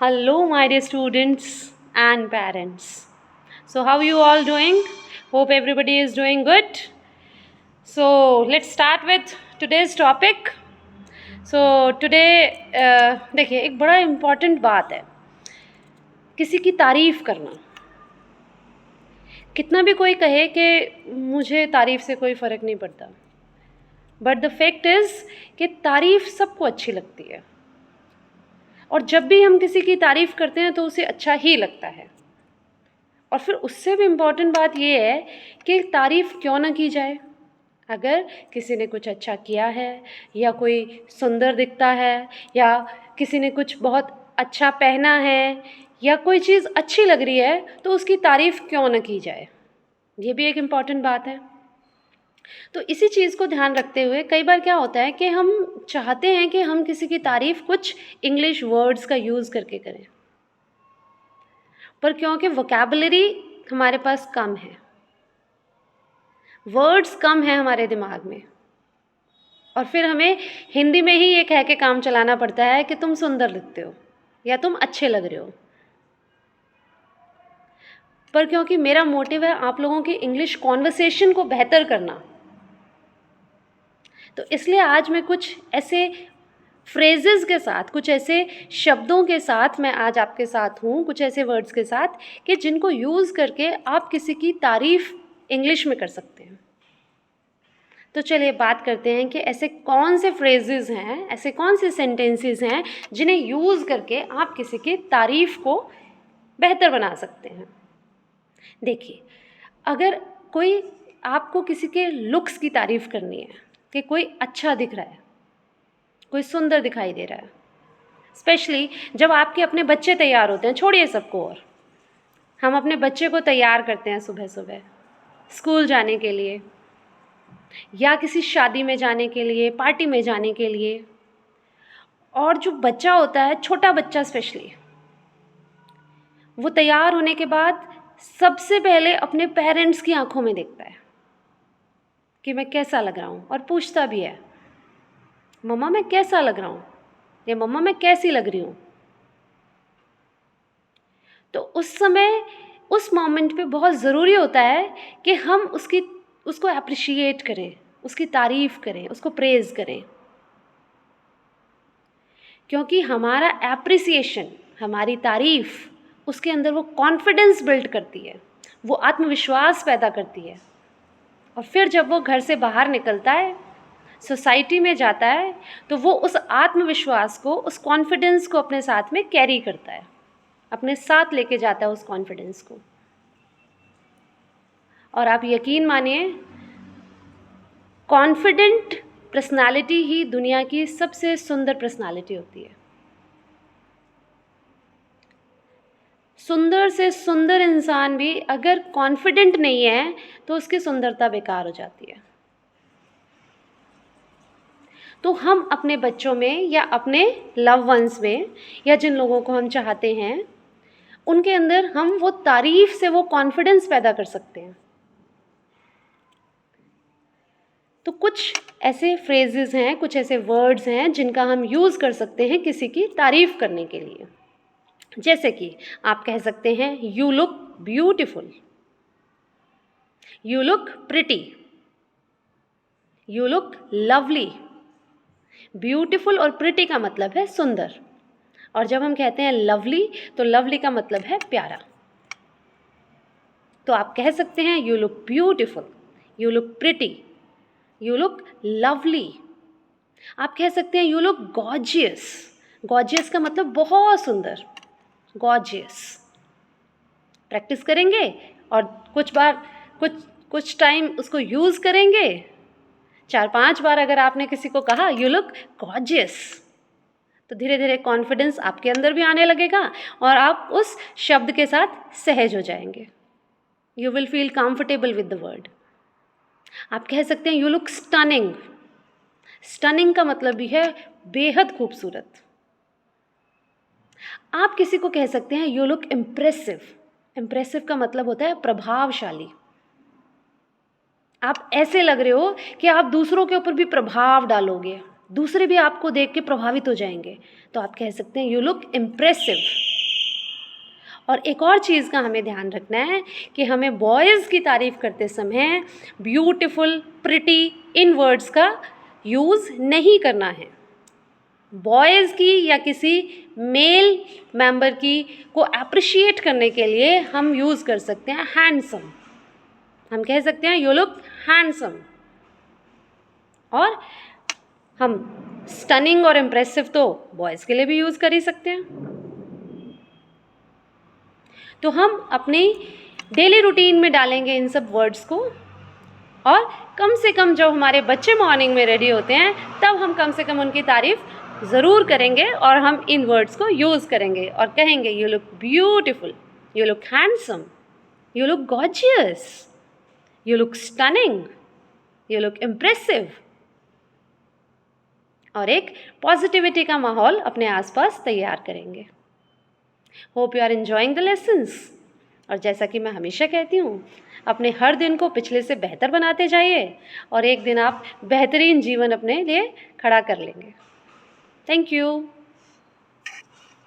Hello, my dear students and parents. So, how you all doing? Hope everybody is doing good. So, let's start with today's topic. today देखिए एक बड़ा important बात है, किसी की तारीफ करना। कितना भी कोई कहे कि मुझे तारीफ से कोई फ़र्क नहीं पड़ता, बट द फैक्ट इज़ कि तारीफ सबको अच्छी लगती है, और जब भी हम किसी की तारीफ करते हैं तो उसे अच्छा ही लगता है। और फिर उससे भी इम्पॉर्टेंट बात ये है कि तारीफ़ क्यों ना की जाए। अगर किसी ने कुछ अच्छा किया है, या कोई सुंदर दिखता है, या किसी ने कुछ बहुत अच्छा पहना है, या कोई चीज़ अच्छी लग रही है, तो उसकी तारीफ़ क्यों ना की जाए। ये भी एक इम्पॉर्टेंट बात है। तो इसी चीज़ को ध्यान रखते हुए कई बार क्या होता है कि हम चाहते हैं कि हम किसी की तारीफ़ कुछ इंग्लिश वर्ड्स का यूज़ करके करें, पर क्योंकि वोकैबुलरी हमारे पास कम है, वर्ड्स कम है हमारे दिमाग में, और फिर हमें हिंदी में ही ये कह के काम चलाना पड़ता है कि तुम सुंदर दिखते हो या तुम अच्छे लग रहे हो। पर क्योंकि मेरा मोटिव है आप लोगों की इंग्लिश कॉन्वर्सेशन को बेहतर करना, तो इसलिए आज मैं कुछ ऐसे फ्रेजेस के साथ, कुछ ऐसे शब्दों के साथ मैं आज आपके साथ हूँ, कुछ ऐसे वर्ड्स के साथ कि जिनको यूज़ करके आप किसी की तारीफ़ इंग्लिश में कर सकते हैं। तो चलिए बात करते हैं कि ऐसे कौन से फ्रेजेस हैं, ऐसे कौन से सेंटेंसेस हैं जिन्हें यूज़ करके आप किसी की तारीफ़ को बेहतर बना सकते हैं। देखिए, अगर कोई आपको किसी के लुक्स की तारीफ़ करनी है कि कोई अच्छा दिख रहा है, कोई सुंदर दिखाई दे रहा है, स्पेशली जब आपके अपने बच्चे तैयार होते हैं, छोड़िए सबको, और हम अपने बच्चे को तैयार करते हैं सुबह सुबह स्कूल जाने के लिए, या किसी शादी में जाने के लिए, पार्टी में जाने के लिए। और जो बच्चा होता है, छोटा बच्चा स्पेशली, वो तैयार होने के बाद सबसे पहले अपने पेरेंट्स की आंखों में देखता है कि मैं कैसा लग रहा हूँ, और पूछता भी है, मम्मा मैं कैसा लग रहा हूँ, या मम्मा मैं कैसी लग रही हूँ। तो उस समय, उस मोमेंट पे बहुत ज़रूरी होता है कि हम उसको अप्रिशिएट करें, उसकी तारीफ़ करें, उसको प्रेज़ करें, क्योंकि हमारा एप्रिसिएशन, हमारी तारीफ़, उसके अंदर वो कॉन्फिडेंस बिल्ड करती है, वो आत्मविश्वास पैदा करती है। और फिर जब वो घर से बाहर निकलता है, सोसाइटी में जाता है, तो वो उस आत्मविश्वास को, उस कॉन्फिडेंस को अपने साथ में कैरी करता है, अपने साथ लेके जाता है उस कॉन्फिडेंस को। और आप यकीन मानिए, कॉन्फिडेंट पर्सनालिटी ही दुनिया की सबसे सुंदर पर्सनालिटी होती है। सुंदर से सुंदर इंसान भी अगर कॉन्फिडेंट नहीं है तो उसकी सुंदरता बेकार हो जाती है। तो हम अपने बच्चों में, या अपने लव वंस में, या जिन लोगों को हम चाहते हैं, उनके अंदर हम वो तारीफ़ से वो कॉन्फिडेंस पैदा कर सकते हैं। तो कुछ ऐसे फ्रेजेस हैं, कुछ ऐसे वर्ड्स हैं जिनका हम यूज़ कर सकते हैं किसी की तारीफ़ करने के लिए। जैसे कि आप कह सकते हैं, you look beautiful, you look pretty, you look lovely. Beautiful और प्रिटी का मतलब है सुंदर, और जब हम कहते हैं लवली, तो लवली का मतलब है प्यारा। तो आप कह सकते हैं, you look beautiful, you look pretty, you look lovely. आप कह सकते हैं, यू लुक गॉर्जियस। गॉर्जियस का मतलब बहुत सुंदर, गॉर्जियस। प्रैक्टिस करेंगे और कुछ टाइम उसको यूज़ करेंगे, 4-5 बार अगर आपने किसी को कहा यू लुक गॉर्जियस, तो धीरे धीरे कॉन्फिडेंस आपके अंदर भी आने लगेगा, और आप उस शब्द के साथ सहज हो जाएंगे। You will feel comfortable with the word. आप कह सकते हैं, यू लुक स्टनिंग। स्टनिंग का मतलब भी है बेहद खूबसूरत। आप किसी को कह सकते हैं, यू लुक इम्प्रेसिव। इम्प्रेसिव का मतलब होता है प्रभावशाली। आप ऐसे लग रहे हो कि आप दूसरों के ऊपर भी प्रभाव डालोगे, दूसरे भी आपको देख के प्रभावित हो जाएंगे। तो आप कह सकते हैं यू लुक इम्प्रेसिव। और एक और चीज़ का हमें ध्यान रखना है कि हमें बॉयज़ की तारीफ़ करते समय ब्यूटीफुल, प्रिटी इन वर्ड्स का यूज़ नहीं करना है। बॉयज़ की या किसी मेल मेंबर की को अप्रिशिएट करने के लिए हम यूज़ कर सकते हैं हैंडसम। हम कह सकते हैं यू लुक हैंडसम। और हम स्टनिंग और इम्प्रेसिव तो बॉयज़ के लिए भी यूज़ कर ही सकते हैं। तो हम अपनी डेली रूटीन में डालेंगे इन सब वर्ड्स को, और कम से कम जब हमारे बच्चे मॉर्निंग में रेडी होते हैं तब हम कम से कम उनकी तारीफ़ ज़रूर करेंगे और हम इन वर्ड्स को यूज़ करेंगे और कहेंगे you look beautiful, you look handsome, you look gorgeous, you look stunning, you look impressive. और एक पॉजिटिविटी का माहौल अपने आसपास तैयार करेंगे। Hope you are enjoying the lessons. और जैसा कि मैं हमेशा कहती हूँ, अपने हर दिन को पिछले से बेहतर बनाते जाइए और एक दिन आप बेहतरीन जीवन अपने लिए खड़ा कर लेंगे। Thank you.